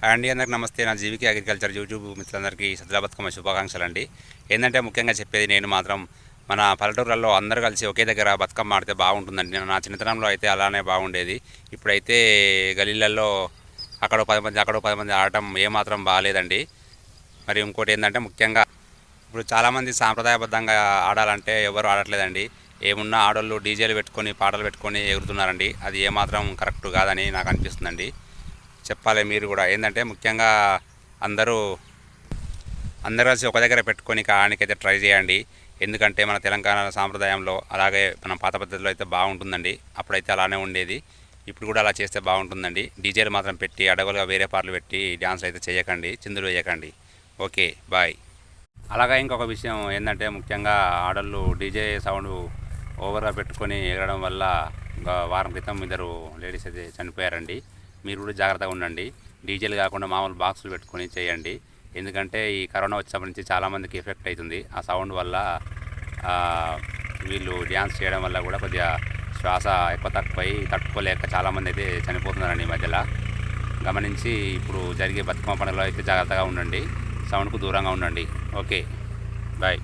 Hi అండి, అందరికి నమస్తే. నా జీవికి అగ్రికల్చర్ యూట్యూబ్ మిత్రులందరికీ సద్దుల బతుకమ్మ శుభాకాంక్షలు అండి. ఏంటంటే ముఖ్యంగా చెప్పేది నేను మాత్రం మన పల్లెటూర్లలో అందరూ కలిసి ఒకే దగ్గర బతుకమ్మ ఆడితే బాగుంటుందండి. నా చిన్నతనంలో అయితే అలానే బాగుండేది. ఇప్పుడైతే గలీలలో అక్కడో 10 మంది అక్కడో 10 మంది ఆడటం ఏమాత్రం బాగాలేదండి. మరి ఇంకోటి ఏంటంటే ముఖ్యంగా ఇప్పుడు చాలామంది సాంప్రదాయబద్ధంగా ఆడాలంటే ఎవరు ఆడట్లేదండి. ఏమున్నా ఆడోళ్ళు డీజేలు పెట్టుకొని పాటలు పెట్టుకొని ఎగురుతున్నారండి. అది ఏమాత్రం కరెక్ట్ కాదని నాకు అనిపిస్తుందండి. చెప్పాలి మీరు కూడా. ఏంటంటే ముఖ్యంగా అందరూ అందరూ కలిసి ఒక దగ్గర పెట్టుకొని ఆడడానికైతే ట్రై చేయండి. ఎందుకంటే మన తెలంగాణ సాంప్రదాయంలో అలాగే మన పాత పద్ధతిలో అయితే బాగుంటుందండి. అప్పుడైతే అలానే ఉండేది. ఇప్పుడు కూడా అలా చేస్తే బాగుంటుందండి. డీజేలు మాత్రం పెట్టి అడగలుగా వేరే పాటలు పెట్టి డ్యాన్స్ అయితే చేయకండి, చిందులు వేయకండి. Okay, bye. అలాగే ఇంకొక విషయం ఏంటంటే ముఖ్యంగా ఆడళ్ళు డీజే సౌండ్ ఓవర్గా పెట్టుకొని ఎగరడం వల్ల వారం క్రితం ఇద్దరు లేడీస్ అయితే చనిపోయారండి. మీరు కూడా జాగ్రత్తగా ఉండండి. డీజేలు కాకుండా మామూలు బాక్సులు పెట్టుకొని చేయండి. ఎందుకంటే ఈ కరోనా వచ్చినప్పటి నుంచి చాలామందికి ఎఫెక్ట్ అవుతుంది ఆ సౌండ్ వల్ల. వీళ్ళు డ్యాన్స్ చేయడం వల్ల కూడా కొద్దిగా శ్వాస ఎక్కువ తక్కువై తట్టుకోలేక చాలామంది అయితే చనిపోతున్నారండి ఈ మధ్యలో. గమనించి ఇప్పుడు జరిగే బతుకమ్మ పండుగలో అయితే జాగ్రత్తగా ఉండండి. సౌండ్కు దూరంగా ఉండండి. Okay, bye.